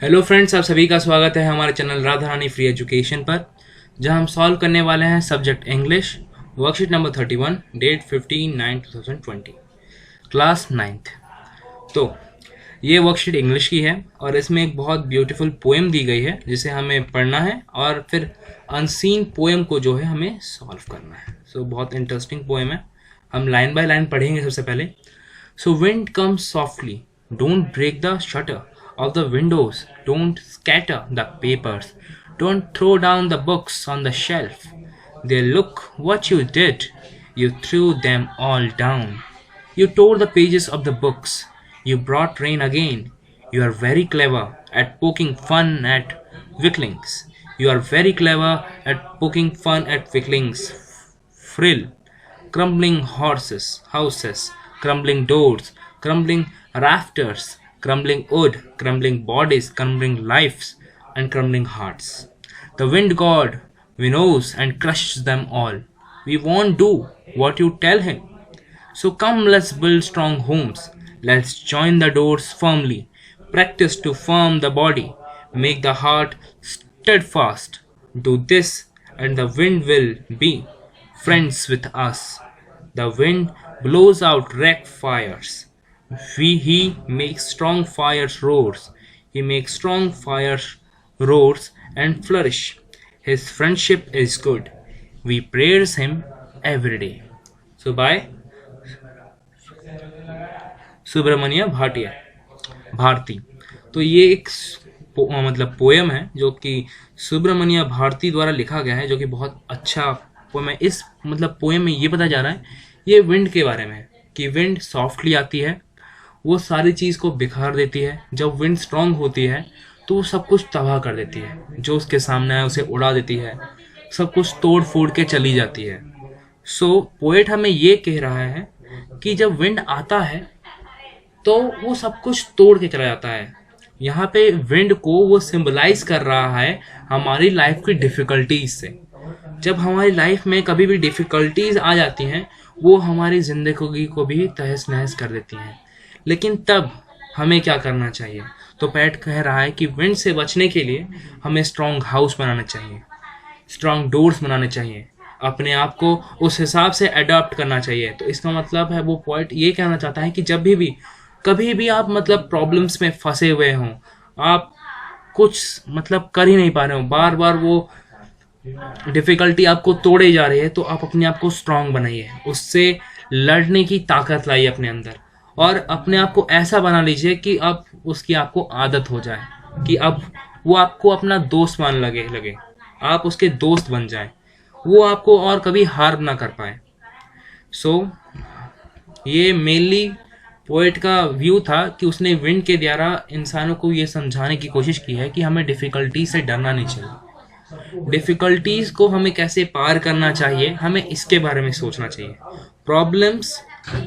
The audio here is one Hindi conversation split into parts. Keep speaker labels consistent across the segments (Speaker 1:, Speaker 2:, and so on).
Speaker 1: हेलो फ्रेंड्स, आप सभी का स्वागत है हमारे channel Radha Rani free education पर, जहां हम सॉल्व करने वाले हैं subject English, worksheet number 31, date 15/9/2020, class 9th। तो ये वर्कशीट इंग्लिश की है और इसमें एक बहुत ब्यूटीफुल पोएम दी गई है जिसे हमें पढ़ना है और फिर अनसीन पोएम को जो है हमें सॉल्व करना है। सो बहुत इंटरेस्टिंग पोएम है, हम लाइन बाय लाइन पढ़ेंगे। सबसे पहले, So wind comes softly, don't break the shutter of the windows, don't scatter the papers, don't throw down the books on the shelf. They look what you did, you threw them all down. You tore the pages of the books, you brought rain again. You are very clever at poking fun at weaklings. You are very clever at poking fun at weaklings. Frill, crumbling houses, crumbling doors, crumbling rafters, crumbling wood, crumbling bodies, crumbling lives, and crumbling hearts. The wind god winnows and crushes them all. We won't do what you tell him. So come, let's build strong homes. Let's join the doors firmly. Practice to firm the body. Make the heart steadfast. Do this, and the wind will be friends with us. The wind blows out wreck fires. He makes strong fires roars. He makes strong fires roars and flourish. His friendship is good. We praise him every day. So by Subramanya Bhatia Bharti. तो ये एक मतलब पोएम है जो कि सुब्रमण्य भारती द्वारा लिखा गया है, जो कि बहुत अच्छा पोएम है। इस मतलब पोएम में ये बताया जा रहा है, ये विंड के बारे में है कि विंड सॉफ्टली आती है, वो सारी चीज़ को बिखार देती है। जब विंड स्ट्रांग होती है तो वो सब कुछ तबाह कर देती है, जो उसके सामने है उसे उड़ा देती है, सब कुछ तोड़ फोड़ के चली जाती है। सो पोएट हमें ये कह रहा है कि जब विंड आता है तो वो सब कुछ तोड़ के चला जाता है। यहाँ पे विंड को वो सिंबलाइज कर रहा है हमारी लाइफ की डिफिकल्टीज से। जब हमारी लाइफ में कभी भी डिफिकल्टीज आ जाती हैं, वो हमारी जिंदगी को भी तहस नहस कर देती हैं। लेकिन तब हमें क्या करना चाहिए? तो पोएट कह रहा है कि विंड से बचने के लिए हमें स्ट्रॉन्ग हाउस बनाना चाहिए, स्ट्रॉन्ग डोर्स बनाने चाहिए, अपने आप को उस हिसाब से अडॉप्ट करना चाहिए। तो इसका मतलब है, वो पोएट ये कहना चाहता है कि जब भी कभी भी आप मतलब प्रॉब्लम्स में फंसे हुए हों, आप कुछ मतलब कर ही नहीं पा रहे हो, बार बार वो डिफिकल्टी आपको तोड़े जा रही है, तो आप अपने आप को स्ट्रांग बनाइए, उससे लड़ने की ताकत लाइए अपने अंदर, और अपने आप को ऐसा बना लीजिए कि अब उसकी आपको आदत हो जाए, कि अब वो आपको अपना दोस्त मान लगे, आप उसके दोस्त बन जाएं, वो आपको और कभी हार्म ना कर पाए। सो ये मेनली पोएट का व्यू था कि उसने विंड के द्वारा इंसानों को ये समझाने की कोशिश की है कि हमें डिफिकल्टी से डरना नहीं चाहिए, डिफिकल्टीज को हमें कैसे पार करना चाहिए, हमें इसके बारे में सोचना चाहिए। प्रॉब्लम्स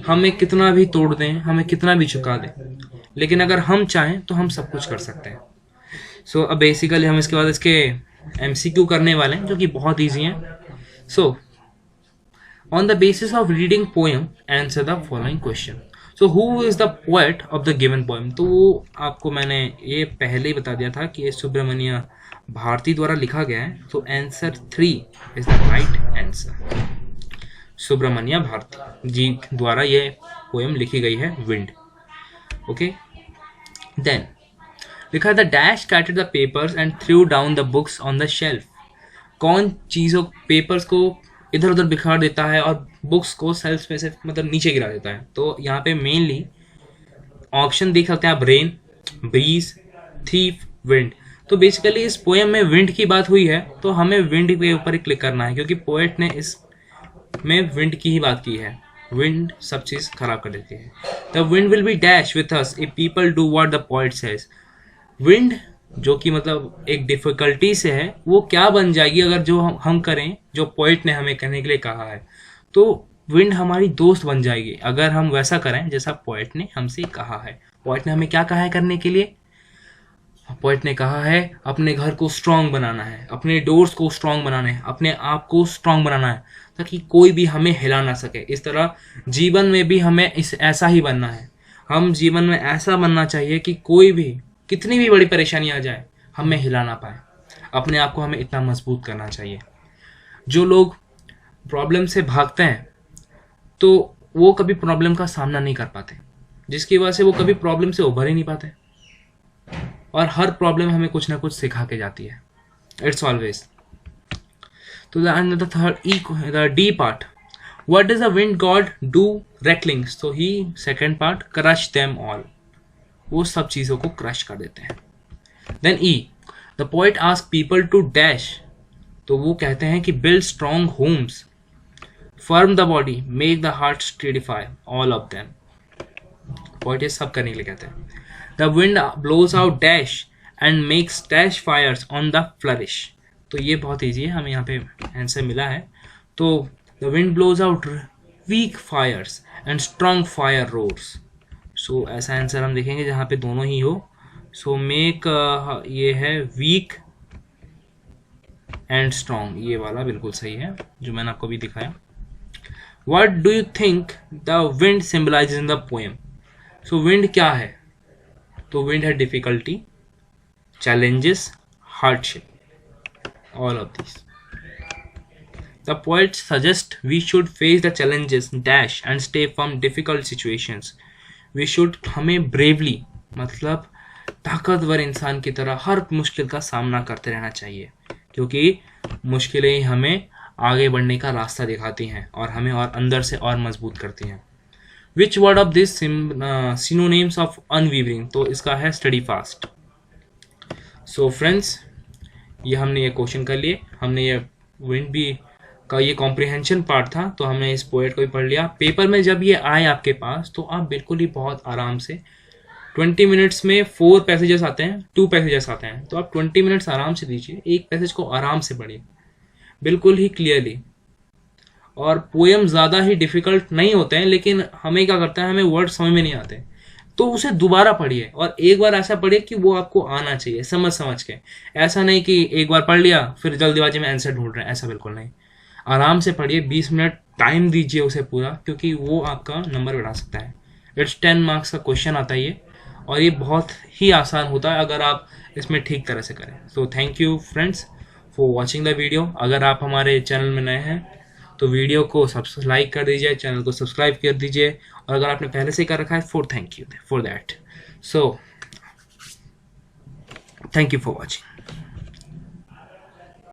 Speaker 1: हमें कितना भी तोड़ दें, हमें कितना भी झुका दें, लेकिन अगर हम चाहें तो हम सब कुछ कर सकते हैं। सो अब बेसिकली हम इसके बाद इसके MCQ करने वाले हैं, जो कि बहुत ईजी हैं। So on the basis of reading poem answer the following question. So who is the poet of the given poem? तो आपको मैंने ये पहले ही बता दिया था कि ये सुब्रमण्य भारती द्वारा लिखा गया है। तो answer 3 is the right answer. Subramanya Bharati ji द्वारा ये पोएम लिखी गई है, विंड। ओके, देन लिखा the dash scattered the papers and threw down the books on the shelf. कौन चीज़ों पेपर्स को इधर उधर बिखार देता है और बुक्स को सेल्फ में से मतलब नीचे गिरा देता है? तो यहाँ पे मेनली ऑप्शन देख सकते हैं आप, रेन, ब्रीज, थीफ, विंड। तो बेसिकली इस पोएम में विंड की बात हुई है, तो हमें विंड के ऊपर ही क्लिक करना है, क्योंकि पोएट ने इस में विंड की ही बात की है। विंड सब चीज खराब कर देती है। The wind will be dash with us if people do what the poet says. Wind जो कि मतलब एक डिफिकल्टी से है, वो क्या बन जाएगी अगर जो हम करें जो पोएट ने हमें करने के लिए कहा है। तो विंड हमारी दोस्त बन जाएगी अगर हम वैसा करें जैसा पोएट ने हमसे कहा है। पोएट ने हमें क्या कहा है करने के लिए? पोएट ने कहा है अपने घर को स्ट्रांग बनाना है, अपने डोर्स को स्ट्रांग बनाना है, अपने आप को स्ट्रांग बनाना है, ताकि कोई भी हमें हिला ना सके। इस तरह जीवन में भी हमें ऐसा ही बनना है। हम जीवन में ऐसा बनना चाहिए कि कोई भी कितनी भी बड़ी परेशानी आ जाए हमें हिला ना पाए, अपने आप को हमें इतना मजबूत करना चाहिए। जो लोग प्रॉब्लम से भागते हैं तो वो कभी प्रॉब्लम का सामना नहीं कर पाते, जिसकी वजह से वो कभी प्रॉब्लम से उभर ही नहीं पाते, और हर प्रॉब्लम हमें कुछ ना कुछ सिखा के जाती है। It's always. तो the third the D part, what does the wind god do weaklings, तो ही second part, crush them all, वो सब चीजों को क्रश कर देते हैं। Then E, the poet ask people to dash, तो वो कहते हैं कि build strong homes, firm the body, make the heart steadfast, all of them. Poet ये सब करने के लिए कहते हैं। The wind blows out dash and makes dash fires on the flourish, तो ये बहुत ईजी है, हमें यहाँ पे आंसर मिला है। तो the wind blows out weak fires and strong fire roars, so ऐसा आंसर हम देखेंगे जहाँ पे दोनों ही हो। सो मेक ये है वीक एंड स्ट्रॉन्ग, ये वाला बिल्कुल सही है जो मैंने आपको भी दिखाया। What do you think the wind symbolizes in the poem? So wind क्या है? तो wind है difficulty, challenges, hardship, all of these. The poet suggests we should face the challenges, dash and stay from difficult situations. We should, हमें bravely, मतलब ताकतवर इंसान की तरह हर मुश्किल का सामना करते रहना चाहिए, क्योंकि मुश्किलें ही हमें आगे बढ़ने का रास्ता दिखाती हैं और हमें और अंदर से और मजबूत करती हैं। Which word of this synonyms of unwavering, तो इसका है स्टडी फास्ट। सो फ्रेंड्स, ये हमने ये क्वेश्चन कर लिए, हमने ये विंड भी का ये कॉम्प्रिहेंशन पार्ट था, तो हमने इस पोएट को भी पढ़ लिया। पेपर में जब ये आए आपके पास तो आप बिल्कुल ही बहुत आराम से 20 मिनट्स में 4 पैसेजेस आते हैं, 2 पैसेजेस आते हैं, तो आप 20 मिनट्स आराम से दीजिए, एक पैसेज को आराम से पढ़िए बिल्कुल ही क्लियरली। और पोएम ज़्यादा ही डिफिकल्ट नहीं होते हैं, लेकिन हमें क्या करता है, हमें वर्ड समझ में नहीं आते, तो उसे दोबारा पढ़िए और एक बार ऐसा पढ़िए कि वो आपको आना चाहिए समझ के। ऐसा नहीं कि एक बार पढ़ लिया फिर जल्दीबाजी में आंसर ढूंढ रहे हैं, ऐसा बिल्कुल नहीं। आराम से पढ़िए, 20 मिनट टाइम दीजिए उसे पूरा, क्योंकि वो आपका नंबर बढ़ा सकता है। इट्स 10 मार्क्स का क्वेश्चन आता है ये, और ये बहुत ही आसान होता है अगर आप इसमें ठीक तरह से करें। So thank you friends for watching the video. अगर आप हमारे चैनल में नए हैं तो वीडियो को लाइक कर दीजिए, चैनल को सब्सक्राइब कर दीजिए, और अगर आपने पहले से कर रखा है thank you for that. So thank you for watching.